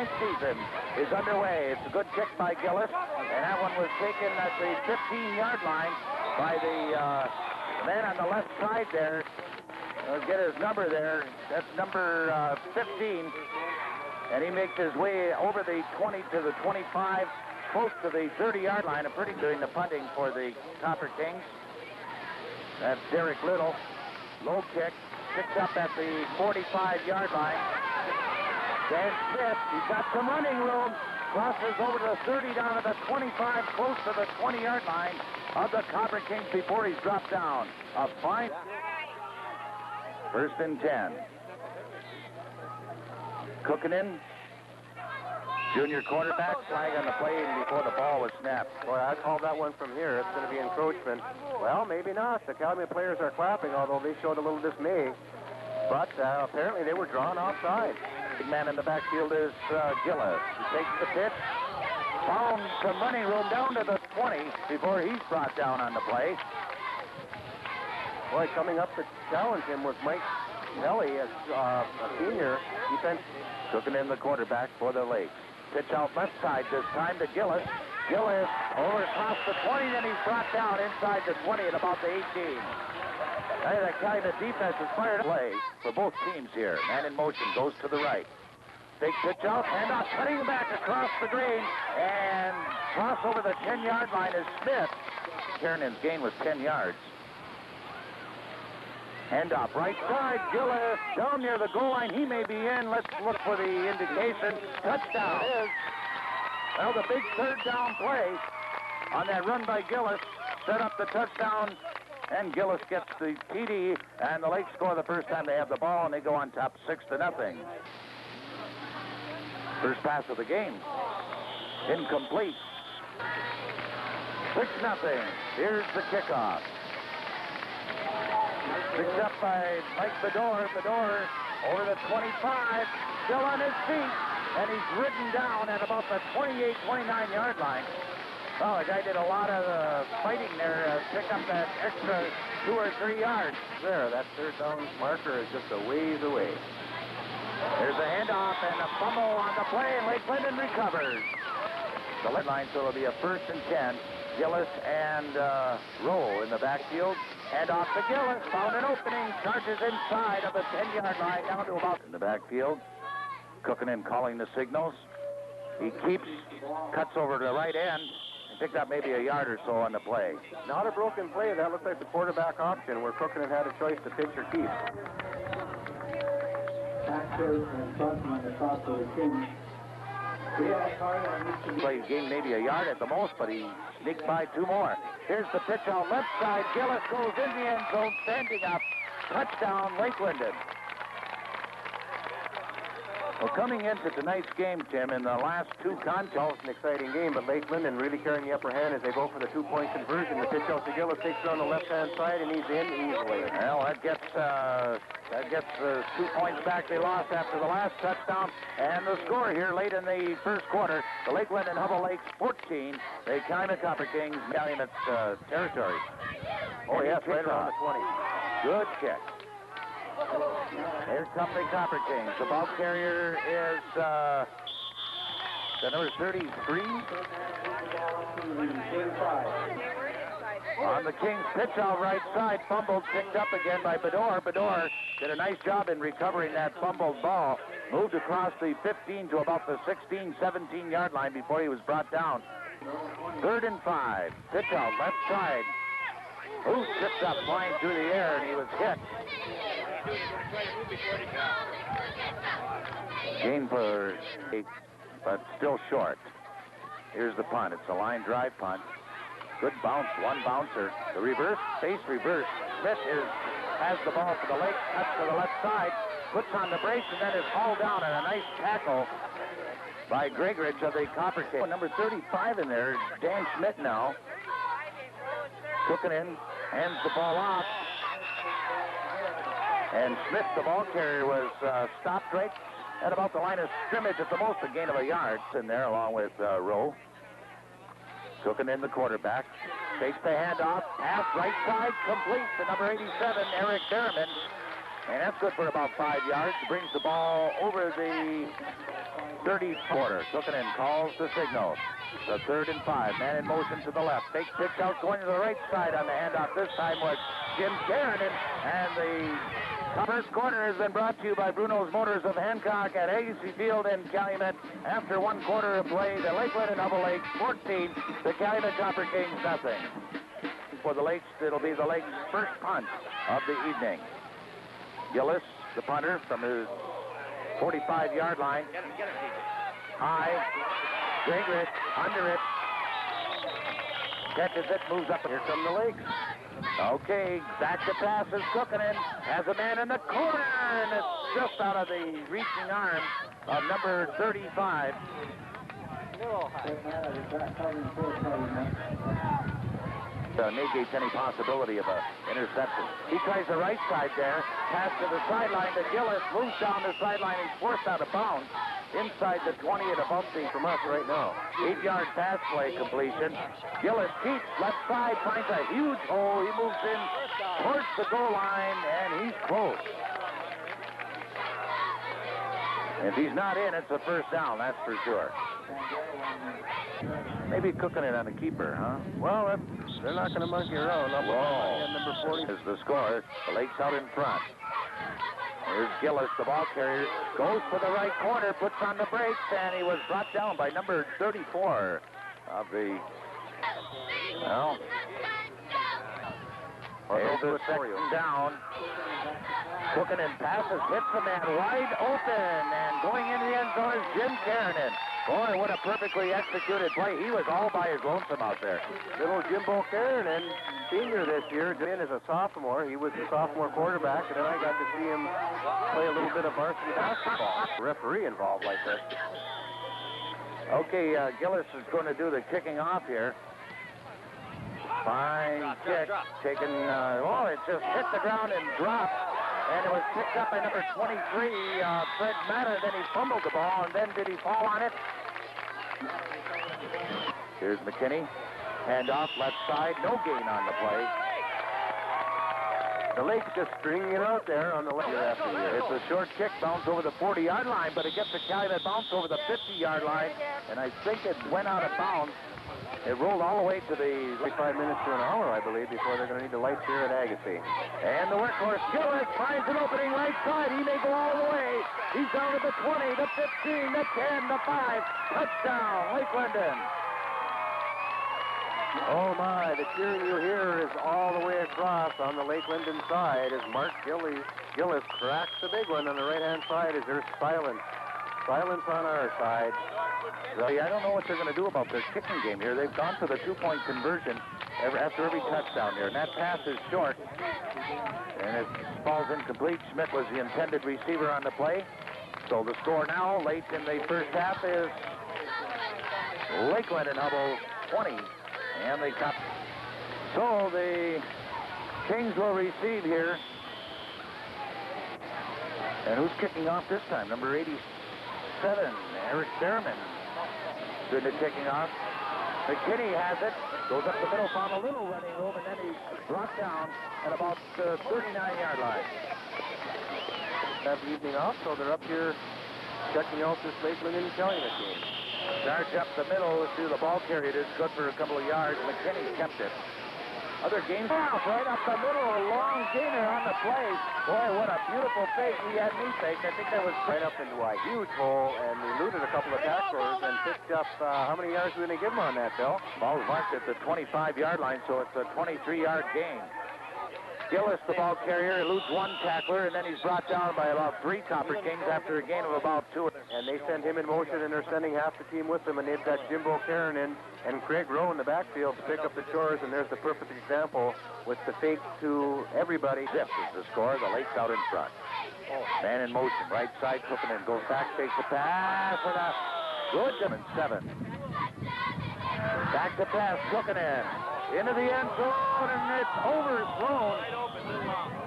ninth season is underway. It's a good kick by Gillis, and that one was taken at the 15-yard line by the man on the left side there. I'll get his number there. That's number 15. And he makes his way over the 20 to the 25, close to the 30-yard line. And pretty doing the punting for the Copper Kings. That's Derek Little. Low kick. Picked up at the 45-yard line. Dan Smith, he's got some running room. Crosses over to the 30, down to the 25, close to the 20-yard line of the Copper Kings before he's dropped down. A fine. First and 10. Cookinen, junior quarterback, flag on the play before the ball was snapped. Boy, I called that one from here. It's going to be encroachment. Well, maybe not. The Calumet players are clapping, although they showed a little dismay. But apparently they were drawn offside. Big man in the backfield is Gillis. He takes the pitch. Found some running room down to the 20 before he's brought down on the play. Boy, coming up to challenge him was Mike Nelly, as a senior defense. Cooking in the quarterback for the Lakes. Pitch out left side this time to Gillis. Gillis over across the 20, then he's brought down inside the 20 at about the 18. Hey, that guy, the defense is fired play for both teams here. Man in motion goes to the right. Big pitch out, and out, cutting back across the green, and cross over the 10-yard line is Smith. Kearnan's gain was 10 yards. Handoff right side, Gillis down near the goal line. He may be in. Let's look for the indication. Touchdown. It is. Well, the big third down play on that run by Gillis set up the touchdown, and Gillis gets the TD, and the Lakes score the first time they have the ball, and they go on top 6-0. First pass of the game. Incomplete. 6-0. Here's the kickoff. Picked up by Mike Bedore. Bedore over the 25, still on his feet, and he's ridden down at about the 28, 29-yard line. Well, the guy did a lot of fighting there to pick up that extra 2 or 3 yards. There, that third down marker is just a ways away. There's a handoff and a fumble on the play, and Lake Linden recovers. The lead line, so it'll be a first and 10. Gillis and Rowe in the backfield. And off to Gillis, found an opening, charges inside of the 10-yard line, down to about in the backfield. Cookinen calling the signals. He keeps, cuts over to the right end, and picked up maybe a yard or so on the play. Not a broken play. That looks like the quarterback option, where Cookinen had a choice to pitch or keep. Play gained maybe a yard at the most, but he sneaked by 2 more. Here's the pitch on left side. Gillis goes in the end zone, standing up. Touchdown, Lake Linden. Well, coming into tonight's game, Tim, in the last 2 contests, it's an exciting game, but Lake Linden really carrying the upper hand as they go for the 2-point conversion. The pitch out to Gillis, takes it on the left-hand side, and he's in easily. Well, that gets the 2 points back they lost after the last touchdown. And the score here late in the first quarter, the Lake Linden Hubble Lakes 14, the Calumet Copper Kings, Calumet's territory. Oh, yes, right around the 20. Good kick. Here's come the Copper Kings. The ball carrier is the number 33. On the Kings pitch out right side, fumbled, picked up again by Bedore. Bedore did a nice job in recovering that fumbled ball. Moved across the 15 to about the 16, 17-yard line before he was brought down. 3rd and 5. Pitch out left side. Who tripped up flying through the air, and he was hit. Gain for 8, but still short. Here's the punt. It's a line drive punt. Good bounce, 1 bouncer. The reverse, face reverse. Smith has the ball for the Lakes, cuts to the left side, puts on the brace, and then is hauled down at a nice tackle by Gregorich of the Copper Kings. Number 35 in there, Dan Schmidt now. Cooking in, hands the ball off. And Smith, the ball carrier, was stopped right at about the line of scrimmage, at the most a gain of a yard in there, along with Rowe. Cooking in the quarterback. Takes the handoff. Pass right side, complete to number 87, Eric Derriman. And that's good for about 5 yards. Brings the ball over the 30 quarter. Cookinen calls the signal. The 3rd and 5. Man in motion to the left. Fake pitch out going to the right side on the handoff. This time was Jim Keranen. And the first quarter has been brought to you by Bruno's Motors of Hancock at Agassi Field in Calumet. After 1 quarter of play, the Lakeland and Hubble Lakes 14, the Calumet Copper Kings nothing. For the Lakes, it'll be the Lakes' first punt of the evening. Gillis, the punter, from his 45-yard line. High, Drager it, under it. Catches it, moves up. Here come the Lakes. Okay, back to pass is Cookinen. Has a man in the corner, and it's just out of the reaching arms of number 35. Negates any possibility of an interception. He tries the right side there. Pass to the sideline to Gillis. Moves down the sideline. He's forced out of bounds. Inside the 20 at a bumping from us right now. 8-yard pass play completion. Gillis keeps left side, finds a huge hole. He moves in towards the goal line, and he's close. If he's not in, it's a first down, that's for sure. Maybe cooking it on the keeper, huh? Well, they're not going to monkey around. Number 40 is the score. The Lakes out in front. Here's Gillis, the ball carrier, goes for the right corner, puts on the brakes, and he was brought down by number 34 of the, well, there's the second down. Cookinen passes, hits the man wide open, and going in the end zone is Jim Keranen. Boy, what a perfectly executed play. He was all by his lonesome out there. Little Jimbo Keranen, senior this year, in as a sophomore. He was the sophomore quarterback, and then I got to see him play a little bit of varsity basketball. Referee involved like this. Okay, Gillis is going to do the kicking off here. Fine kick, taken, it just hit the ground and dropped. And it was picked up by number 23, Fred Matter. Then he fumbled the ball, and then did he fall on it? Here's McKinney. Hand off left side. No gain on the play. The Lakes just stringing it out there on the left after year. It's a short kick, bounce over the 40-yard line, but it gets a Calumet bounce over the 50-yard line, and I think it went out of bounds. It rolled all the way to the 45 minutes to an hour, I believe, before they're going to need the lights here at Agassi. And the workhorse, Gillis, finds an opening right side. He may go all the way. He's down to the 20, the 15, the 10, the 5. Touchdown, Lake Linden. Oh, my. The cheering you hear is all the way across on the Lake Linden side as Mark Gillis cracks the big one on the right-hand side as there's silence. Silence on our side. I don't know what they're going to do about their kicking game here. They've gone for the two-point conversion after every touchdown here, and that pass is short, and it falls incomplete. Schmidt was the intended receiver on the play. So the score now, late in the first half, is Lakeland and Hubble 20, and they cut. So the Kings will receive here. And who's kicking off this time? Number 87, Eric Behrman. Doing the kicking off. McKinney has it. Goes up the middle, found a little running room, and then he's brought down at about the 39-yard line. Have the evening off, so they're up here checking out this Lakeland and Calumet game. Charge up the middle to the ball carrier. It is good for a couple of yards. McKinney kept it. Other games off, right up the middle, a long gainer on the play. Boy, what a beautiful fake. He had me faked. I think that was right up into a huge hole and eluded a couple of tacklers and picked up, how many yards did they give him on that, Bill? Ball's marked at the 25-yard line, so it's a 23-yard gain. Gillis, the ball carrier, eludes one tackler, and then he's brought down by about 3 Copper Kings after a gain of about 2. And they send him in motion, and they're sending half the team with them, and they've got Jimbo Keranen and Craig Rowe in the backfield to pick up the chores, and there's the perfect example with the fake to everybody. Zip is the score. The Lakes out in front. Man in motion, right side, Cookinen goes back, takes the pass with a good 7. Back to pass, Cookinen into the end zone, and it's overthrown.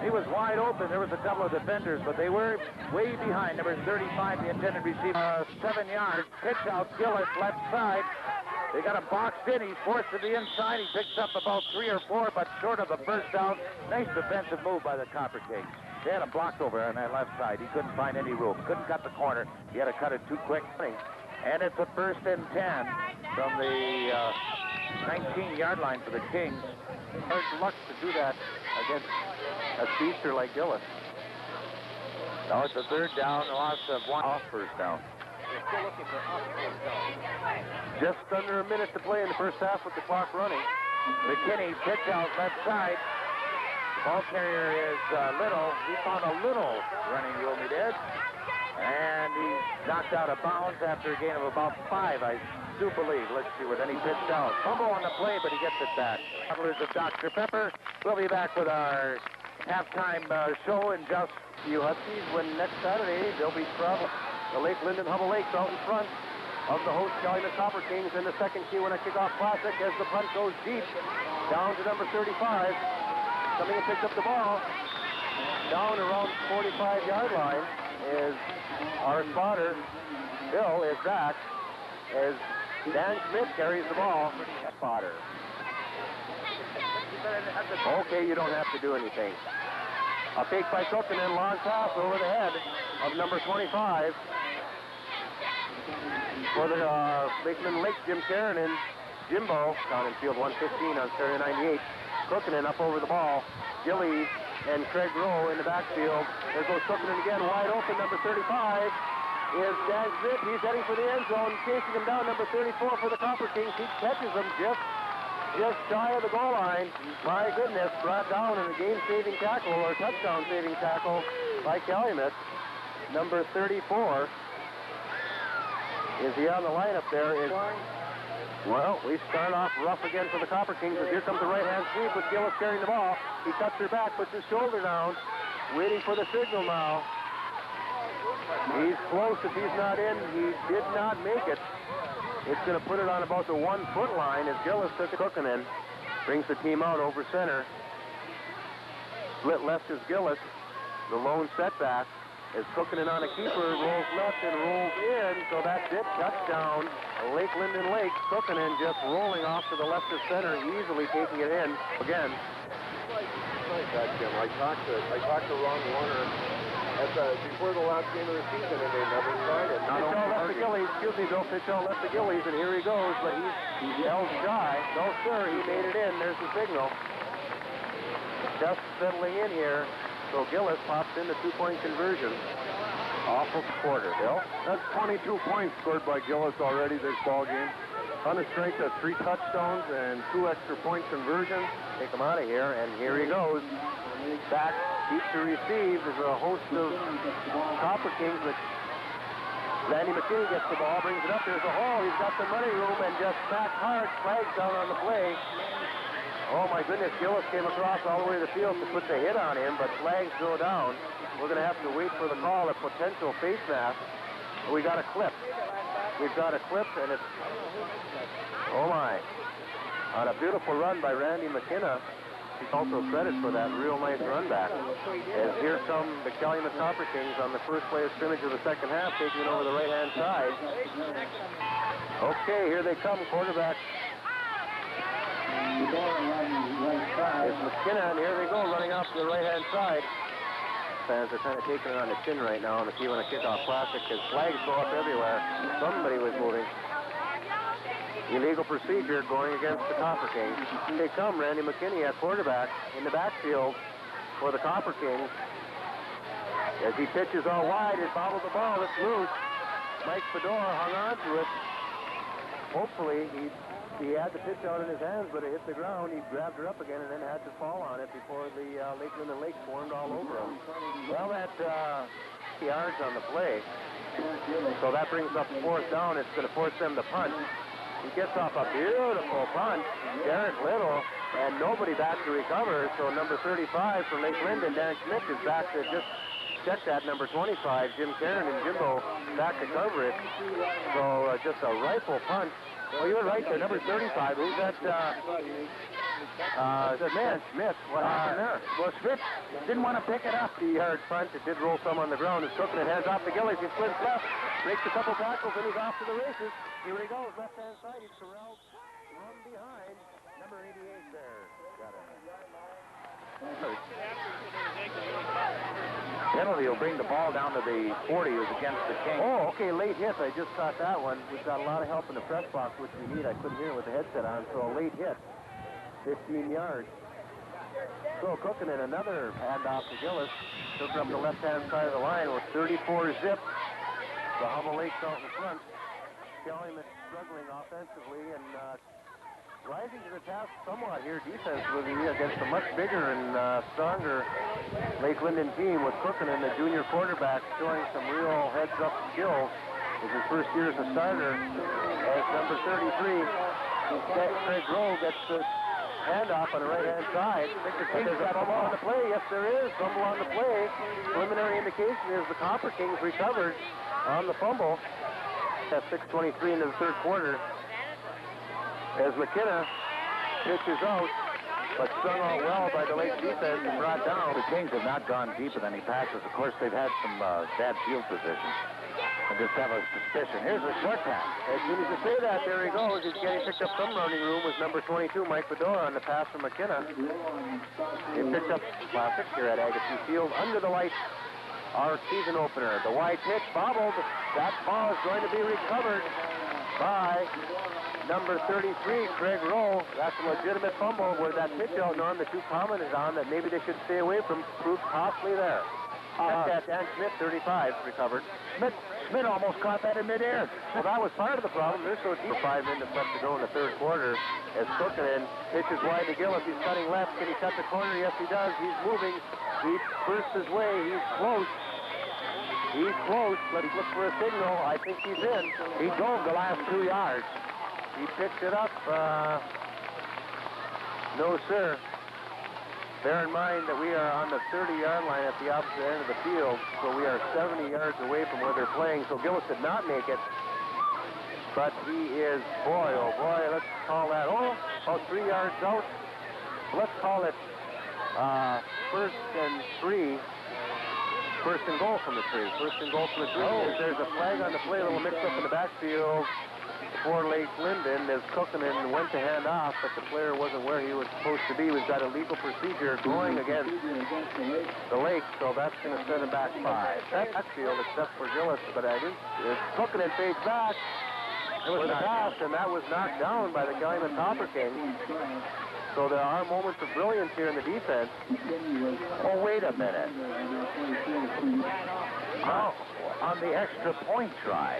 He was wide open. There was a couple of defenders, but they were way behind. Number 35, the intended receiver, 7 yards. Pitch out, Gillis, left side. They got him boxed in. He's forced to the inside. He picks up about 3 or 4, but short of the first down. Nice defensive move by the Copper Kings. They had him blocked over on that left side. He couldn't find any room. Couldn't cut the corner. He had to cut it too quick. And it's a 1st and 10 from the 19-yard line for the Kings. Hard luck to do that against a speedster like Gillis. Now it's a 3rd down, a loss of 1 off 1st down. They're still looking for off 1st down. Just under a minute to play in the first half with the clock running. McKinney pitch out left side. The ball carrier is Little. He found a little running room, he did. And he's knocked out of bounds after a gain of about 5, I do believe. Let's see, with any pitch down. Fumble on the play, but he gets it back. Travelers of Dr. Pepper. We'll be back with our halftime show in just You Huskies win next Saturday. They'll be traveling the Lake Linden Hubble Lakes out in front of the host Calumet Copper Kings in the second Key-Winna Kickoff Classic as the punt goes deep down to number 35. Coming and picks up the ball down around 45-yard line is our spotter. Bill is back as Dan Schmidt carries the ball. Spotter. Okay, you don't have to do anything. A fake by Cook and then long pass over the head of number 25 for the Lakeland Lake, Jim Karen and Jimbo down in field 115 on Stereo 98. Cookinen up over the ball. Gillies and Craig Rowe in the backfield. There goes Cookinen again, wide open. Number 35 is Dan Schmidt. He's heading for the end zone, chasing him down. Number 34 for the Copper Kings. He catches him just shy of the goal line. My goodness, brought down in a game-saving tackle or touchdown-saving tackle by Calumet. Number 34. Is he on the lineup there? Well, we start off rough again for the Copper Kings as here comes the right-hand sweep with Gillis carrying the ball. He cuts her back, puts his shoulder down, waiting for the signal now. He's close if he's not in. He did not make it. It's going to put it on about the 1-foot line as Gillis took it. Cookinen brings the team out over center. Split left is Gillis. The lone setback as Cookinen on a keeper rolls left and rolls in. So that's it. Touchdown. Lake Linden Lake. Cookinen just rolling off to the left of center, easily taking it in again. Like that, Jim. I talked to Ron Warner before the last game of the season, and they never tried it. Pitch all left the Gillies. Excuse me, Bill. Pitch all left the Gillies, and here he goes, but he's held shy. No, sir, he made it in. There's the signal. Just settling in here. So Gillis pops in the 2-point conversion. Awful quarter, Bill. That's 22 points scored by Gillis already this ball game. On a strength of 3 touchdowns and 2 extra point conversions. Take him out of here, and here he goes. Back, deep to receive. There's a host of Copper Kings, but Randy McKinney gets the ball, brings it up. There's a hole. He's got some running room and just smacked hard. Flags down on the play. Oh, my goodness. Gillis came across all the way to the field to put the hit on him, but flags go down. We're going to have to wait for the call, a potential face mask. We got a clip. We've got a clip, and it's, oh, my. On a beautiful run by Randy McKenna. He's also credit for that real nice run back. As here come the Calumet Copper Kings on the first play of scrimmage of the second half, taking it over the right-hand side. Okay, here they come, quarterback. It's McKenna, and here they go, running off to the right-hand side. Fans are kind of taking it on the chin right now in the Key-Winna Kickoff Classic because flags go up everywhere. Somebody was moving. Illegal procedure going against the Copper Kings. They come, Randy McKinney at quarterback in the backfield for the Copper Kings. As he pitches all wide, it bobbled the ball. It's loose. Mike Fedor hung on to it. Hopefully, he had the pitch out in his hands, but it hit the ground. He grabbed her up again and then had to fall on it before the Lake Linden Lake formed all over him. Well, that yards on the play. So that brings up 4th down. It's going to force them to punt. He gets off a beautiful punt, Derek Little, and nobody back to recover. So number 35 for Lake Linden, Dan Schmidt, is back to just check that. Number 25, Jim Karen and Jimbo back to cover it. So just a rifle punt. Oh, you were right there, number 35. Who's that? Man, Smith. What happened there? Well, Smith didn't want to pick it up. The hard punt. It did roll some on the ground. It's cooking it. Hands off the Gillies. He splints left. Makes a couple tackles, and he's off to the races. Here he goes. Left-hand side. He's corralled from behind. Number 88 there. Got it. penalty will bring the ball down to the 40. It was against the Kings. Oh, okay, late hit. I just caught that one. We've got a lot of help in the press box, which we need. I couldn't hear it with the headset on, so a late hit. 15 yards. So cooking in another handoff to Gillis. Took up the left-hand side of the line with 34 zip. The Humble Lakes out in front. Calumet struggling offensively and rising to the task somewhat here defensively against a much bigger and stronger Lake Linden team with Cookin and the junior quarterback showing some real heads-up skills. It's his first year as a starter. As number 33, Craig Rowe gets the handoff on the right-hand side. There's a fumble on the play. Yes, there is. Fumble on the play. Preliminary indication is the Copper Kings recovered on the fumble. At 6:23 into the third quarter. As McKenna pitches out, but strung out well by the Lake defense and brought down. The Kings have not gone deep with any passes. Of course, they've had some bad field position. I just have a suspicion. Here's a short pass. As soon as you say that, there he goes. He's getting picked up some running room with number 22, Mike Bedore, on the pass from McKenna. He picked up classic here at Agassiz Field under the lights. Our season opener. The wide pitch bobbled. That ball is going to be recovered by number 33, Craig Rowe. That's a legitimate fumble where that pitch out on the two commented on that maybe they should stay away from proved costly there. That's Dan Schmidt, 35, recovered. Schmidt almost caught that in midair. Well, that was part of the problem. They're so deep. 5 minutes left to go in the third quarter as Cookin pitches wide to Gillis. He's cutting left. Can he cut the corner? Yes, he does. He's moving. He bursts his way. He's close. He's close. Let's look for a signal. I think he's in. He drove the last 2 yards. He picked it up. No, sir. Bear in mind that we are on the 30-yard line at the opposite end of the field, so we are 70 yards away from where they're playing, so Gillis did not make it. But he is, boy, oh boy, let's call that, about 3 yards out. Let's call it first and 3. First and goal from the tree. First and goal from the tree. Oh. There's a flag on the play, a little mix-up in the backfield for Lake Linden as Cookin went to hand off, but the player wasn't where he was supposed to be. We've got a legal procedure going against the Lake, so that's going to send him back 5. Backfield except for Gillis, but I think Cookin fades back. It was a pass, and that was knocked down by the Calumet Copper Kings. So there are moments of brilliance here in the defense. Oh, wait a minute. Oh, on the extra point try.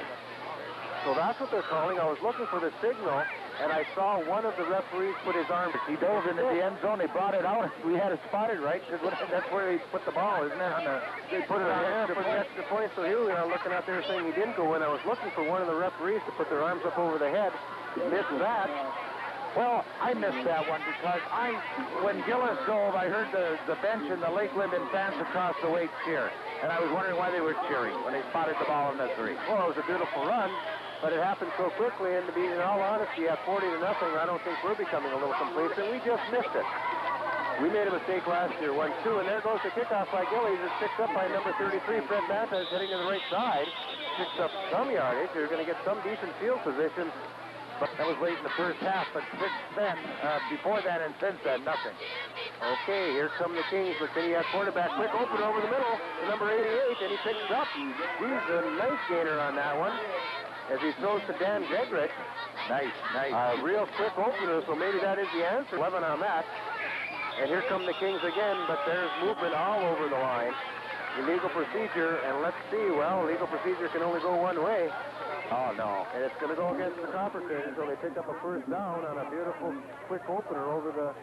So that's what they're calling. I was looking for the signal, and I saw one of the referees put his arm. He dove into the end zone. They brought it out. We had it spotted right. That's where they put the ball, isn't it? They put it on there for the extra point. So here we are looking out there saying he didn't go in. I was looking for one of the referees to put their arms up over the head. Missed that. Well, I missed that one because when Gillis dove, I heard the bench and the Lake Linden fans across the way cheer. And I was wondering why they were cheering when they spotted the ball in the 3. Well, it was a beautiful run, but it happened so quickly. And to be in all honesty, at 40-0, I don't think we're becoming a little complacent. We just missed it. We made a mistake last year, 1-2, and there goes the kickoff by Gillies. It's picked up by number 33, Fred Mathis, heading to the right side. Picks up some yardage. You're going to get some decent field position. But that was late in the first half, but since then, before that and since then, nothing. Okay, here come the Kings. McKinney at quarterback. Quick open over the middle to number 88, and he picks up. He's a nice gainer on that one as he throws to Dan Gedrich. Nice. A real quick opener, so maybe that is the answer. 11 on that. And here come the Kings again, but there's movement all over the line. Illegal procedure, and let's see. Well, legal procedure can only go one way. Oh, no. And it's going to go against the Copper Kings, so they pick up a first down on a beautiful quick opener over the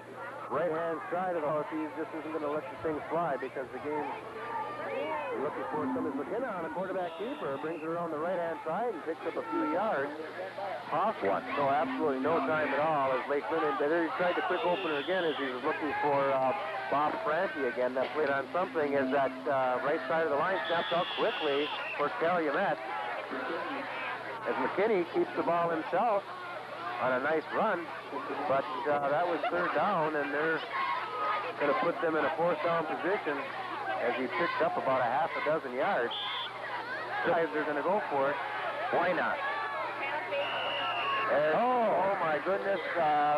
right-hand side of the house. He just isn't going to let the thing fly because the game is looking for some is McKenna on a quarterback keeper. Brings it around the right-hand side and picks up a few yards. Off one. So absolutely no time at all as Lake Linden. He tried the quick opener again as he was looking for Bob Franti again. That played on something as that right side of the line snapped out quickly for Calumet. As McKinney keeps the ball himself on a nice run, but that was third down, and they're going to put them in a fourth down position as he picked up about a half a dozen yards. Guys, they're going to go for it. Why not? Oh my my goodness,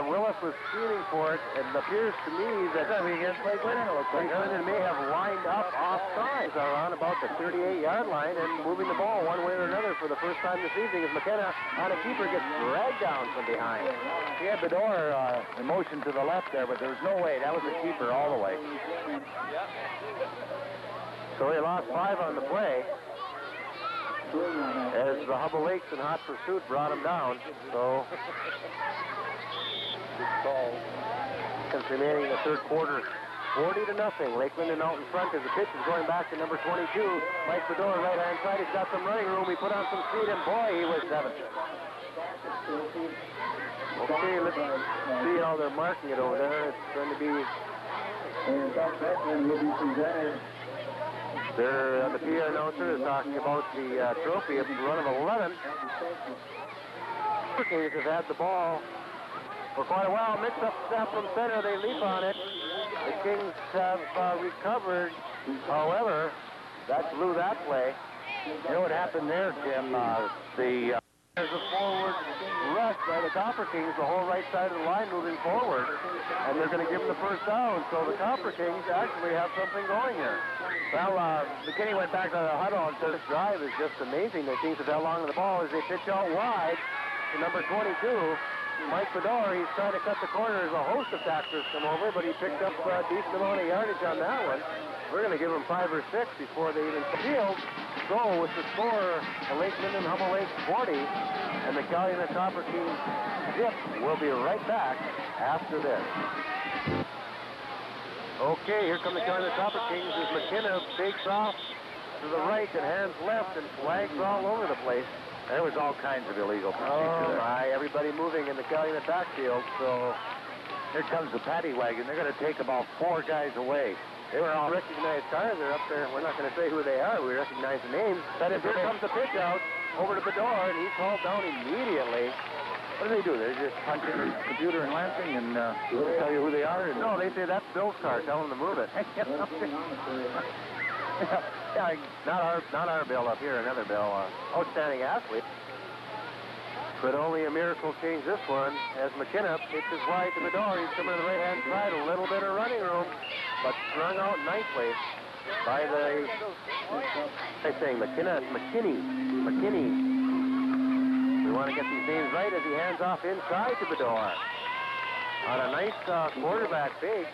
Willis was shooting for it, and it appears to me that Blake Linden may have lined up offside around about the 38-yard line and moving the ball one way or another for the first time this evening as McKenna on a keeper gets dragged down from behind. He had Bedore in motion to the left there, but there was no way. That was the keeper all the way. So he lost 5 on the play as the Hubble Lakes in hot pursuit brought him down. So, since remaining in the third quarter, 40-0. Lakeland and out in front as the pitch is going back to number 22. Mike Bedore, right-hand side. He's got some running room. He put on some speed, and boy, he was 7. Okay, let's see how they're marking it over there. It's going to be... the PA announcer is talking about the trophy of the run of 11. The Kings have had the ball for quite a while. Mix up snap from center. They leap on it. The Kings have recovered. However, that blew that play. You know what happened there, Jim? There's a forward rush by the Copper Kings, the whole right side of the line moving forward, and they're going to give them the first down. So the Copper Kings actually have something going here. Well, McKinney went back to the huddle and said, This drive is just amazing. The Kings have held on to the ball as they pitch out wide to number 22, Mike Bedore. He's trying to cut the corners. A host of tacklers come over, but he picked up a decent amount of yardage on that one. We're going to give them 5 or 6 before they even field. So with the score, the Lakeland and Hubble Lakes 40, and the Calumet Copper Kings zip. We'll be right back after this. Okay, here come the Calumet Copper Kings as McKenna takes off to the right and hands left and flags all over the place. there was all kinds of illegal procedure there. My, everybody moving in the Calumet backfield, so Here comes the paddy wagon. They're going to take about 4 guys away. they were all recognized cars. They're up there. We're not going to say who they are. We recognize the names. That is, here comes the pitch out over to Bedore, and he's called down immediately. What do? They just punch in the computer in Lansing and tell you who they are? And No, they say that's Bill's car. Tell him to move it. Yeah, not our Bill up here. Another Bill. Outstanding athlete. But only a miracle changed this one as McKenna pitches wide to Bedore. He's coming to the right-hand side. A little bit of running room, but strung out nicely by the... I'm saying McKenna. It's McKinney. We want to get these names right as he hands off inside to Bedore. On a nice quarterback fake.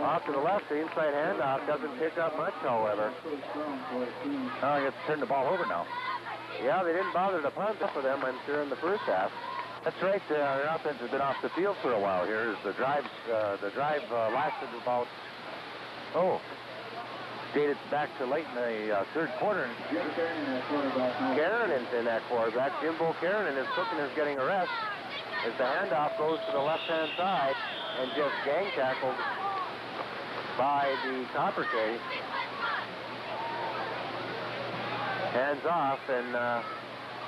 Off to the left, the inside handoff doesn't pick up much, however. I guess turn the ball over now. Yeah, they didn't bother to punt for them, I'm sure, in the first half. That's right. Their offense has been off the field for a while here. The drive lasted about, dated back to late in the third quarter. Karanen's in that quarterback. Jimbo Karanen is cooking, is getting a rest as the handoff goes to the left-hand side and just gang tackled by the Copper Kings. Hands off, and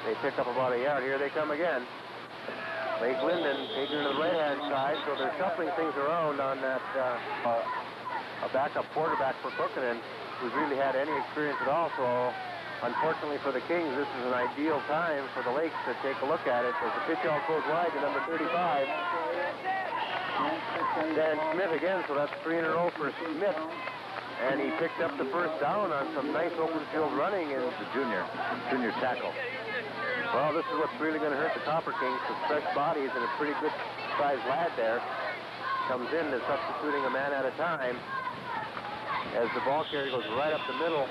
they pick up about a yard. Here they come again. Lake Linden taking it to the right-hand side, so they're shuffling things around on that a backup quarterback for Cookinen, who's really had any experience at all. So, unfortunately for the Kings, this is an ideal time for the Lakes to take a look at it as the pitch out goes wide to number 35. Dan Smith again, so that's 3 in a row for Smith. And he picked up the first down on some nice open field running. And the junior tackle. Well, this is what's really going to hurt the Copper Kings, with fresh bodies and a pretty good-sized lad there. Comes in and substituting a man at a time. As the ball carrier goes right up the middle,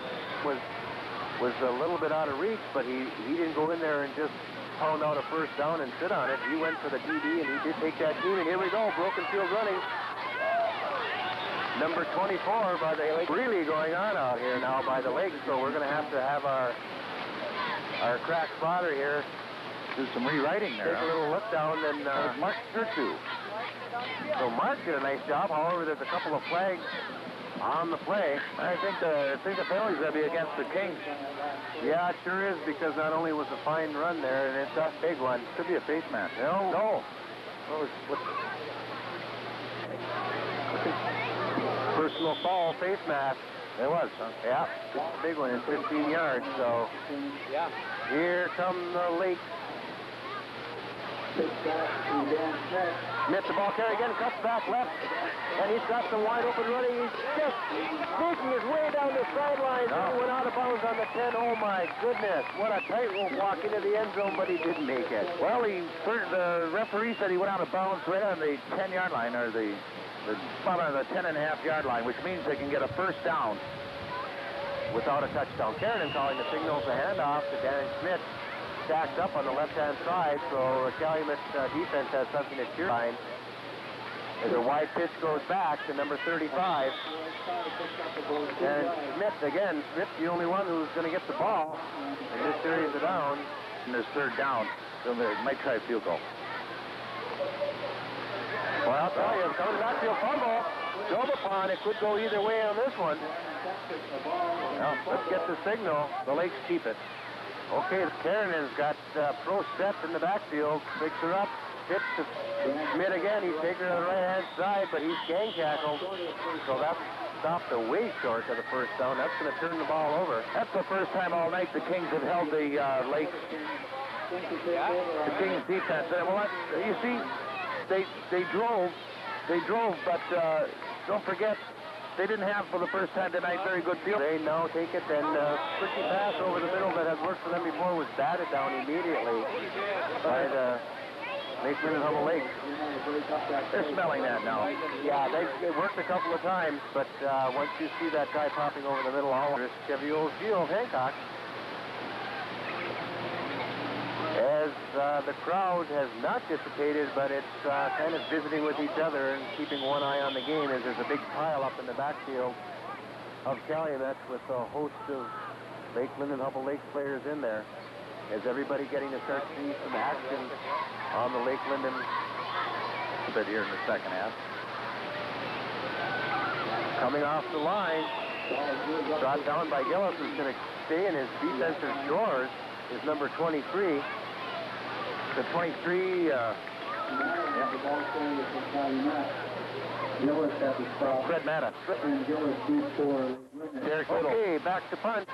was a little bit out of reach, but he didn't go in there and just pound out a first down and sit on it. He went for the DD, and he did take that team. And here we go, broken field running. Number 24 by the Lakes. Really going on out here now by the Lakes, so we're going to have our crack spotter here Do some rewriting there. take a little look down and Mark Sturtu. So Mark did a nice job. However, there's a couple of flags on the play. I think the penalty's going to be against the Kings. Yeah, it sure is, because not only was a fine run there, and it's a big one. Could be a face mask. No. Personal foul, face mask. There was, huh? Yeah, it's a big one. It's 15 yards, so... Yeah. Here come the Lakes. Smith, the ball carry again, cuts back left, and he's got some wide open running. He's just making his way down the sidelines. He went out of bounds on the 10. Oh my goodness, what a tightrope walk into the end zone, but he didn't make it. Well, the referee said he went out of bounds right on the 10-yard line, or the 10.5-yard line, which means they can get a first down without a touchdown. Kiernan calling the signals, a handoff to Dan Schmidt, stacked up on the left-hand side, so the Calumet defense has something to cheer behind. As a wide pitch goes back to number 35. And Smith, again, Smith's the only one who's going to get the ball. And this carries it down. And this third down, so they might try a field goal. Well, I'll tell you, coming back to a fumble, drove upon. It could go either way on this one. Well, let's get the signal. The Lakes keep it. Okay, Kiernan's got pro set in the backfield. Picks her up. Pitch to Schmidt again. He's taking her to the right-hand side, but he's gang tackled. So that stopped way short of the first down. That's going to turn the ball over. That's the first time all night the Kings have held the Lakes. The Kings defense. Well, you see, they drove, but don't forget, they didn't have for the first time tonight very good field. They now take it, and quickly pass over the middle that has worked for them before was batted down immediately by the Lakeland and Humble Lakes. They're smelling that now. Yeah, they worked a couple of times, but once you see that guy popping over the middle, all this Chevy O'Field, Hancock. As the crowd has not dissipated, but it's kind of visiting with each other and keeping one eye on the game, as there's a big pile up in the backfield of Calumet with a host of Lakeland and Humble Lakes players in there. Is everybody getting to start to see some action on the Lakeland and a bit here in the second half. Coming off the line, brought down by Gillis, who's going to stay in his defensive drawers, is number 23. The 23, Fred Matta. Okay, back to punt.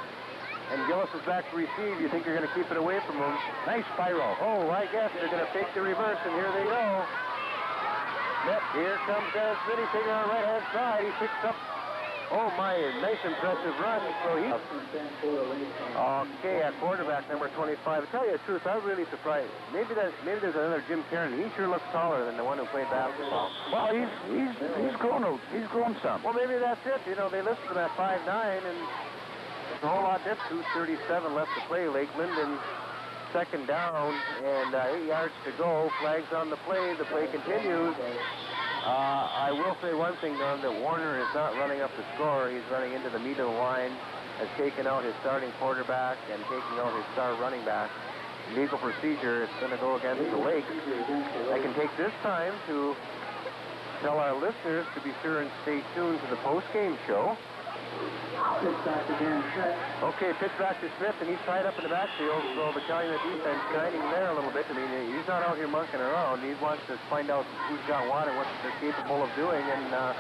And Gillis is back to receive. You think you're going to keep it away from him. Nice spiral. Oh, I guess they're going to fake the reverse, and here they go. Yep, here comes Dan Smith. He's taking on the right-hand side. He picks up, oh my, nice impressive run. So he... Okay, at quarterback, number 25. To tell you the truth, I'm really surprised. Maybe there's another Jim Kiernan. He sure looks taller than the one who played basketball. Well, he's grown some. Well, maybe that's it. You know, they listed him at 5'9", and it's a whole lot different. 2:37 left to play. Lakeland in second down, and 8 yards to go. Flags on the play. The play continues. I will say one thing, Don, that Warner is not running up the score. He's running into the meat of the line, has taken out his starting quarterback and taking out his star running back. Legal procedure, it's going to go against the Lakes. I can take this time to tell our listeners to be sure and stay tuned to the post-game show. Okay, pitch back to Smith, and he's tied up in the backfield, so the Calumet defense shining there a little bit. I mean, he's not out here monkeying around. He wants to find out who's got what and what they're capable of doing, and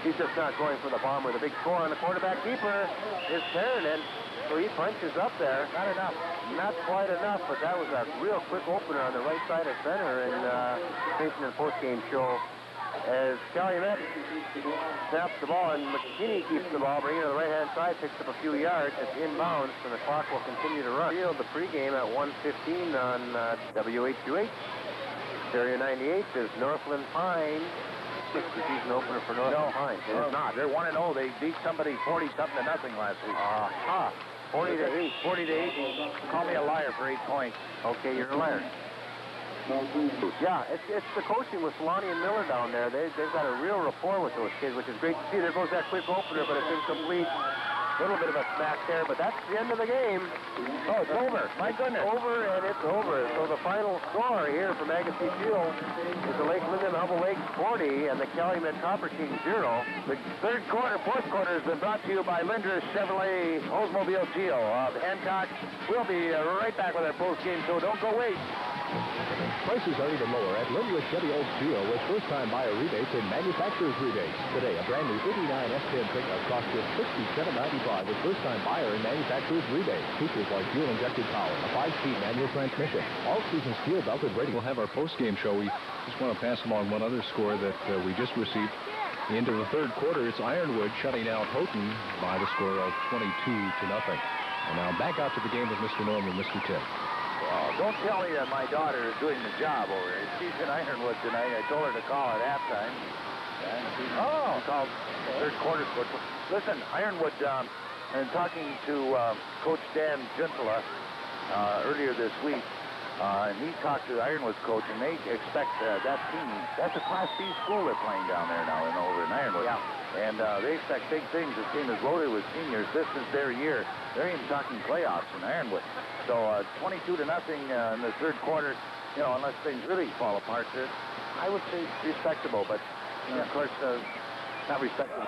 he's just not going for the bomb with a big score. And the quarterback keeper is Kiernan, so he punches up there. Not enough. Not quite enough, but that was a real quick opener on the right side of center, and facing the post-game show. As Calumet snaps the ball, and McKinney keeps the ball, bringing it to the right-hand side, picks up a few yards. It's inbounds, and the clock will continue to run. The pregame at 1:15 on WHUH. Stereo 98 is Northland Pine. It's the season opener for Northland Pine. It is not. They're 1-0. They beat somebody 40-something to nothing last week. 40-8. 40-8. Call me a liar for 8 points. Okay, you're a liar. Yeah, it's the coaching with Solani and Miller down there. They've got a real rapport with those kids, which is great to see. There goes that quick opener, but it's incomplete. A little bit of a smack there, but that's the end of the game. Oh, it's over. My goodness. Over, and it's over. So the final score here from Agassiz Field is the Lakeland and Humble Lakes 40 and the Calumet Copper King 0. The fourth quarter has been brought to you by Linder's Chevrolet Oldsmobile Geo of Hancock. We'll be right back with our post-game show. Don't go away. Prices are even lower at Linwood Chevy Oldsmobile with first-time buyer rebates and manufacturer's rebates. Today, a brand new 89 S10 pickup costs just $67.95 with first-time buyer and manufacturer's rebates. Features like fuel-injected power, a 5-speed manual transmission, all-season steel belted braking. We'll have our post-game show. We just want to pass along one other score that we just received. Into the third quarter, it's Ironwood shutting out Houghton by the score of 22-0. And now back out to the game with Mr. Norman, Mr. Tim. Well, don't tell me that my daughter is doing the job over there. She's in Ironwood tonight. I told her to call at halftime. And she called third quarter. Listen, Ironwood, and talking to Coach Dan Gintala earlier this week, and he talked to Ironwood's coach, and they expect that team, that's a Class B school they're playing down there now over in Ironwood. Yeah. And they expect big things. The team is loaded with seniors. This is their year. They're even talking playoffs in Ironwood. So 22-0 in the third quarter, you know, unless things really fall apart, I would say respectable, but, of course, not respectable.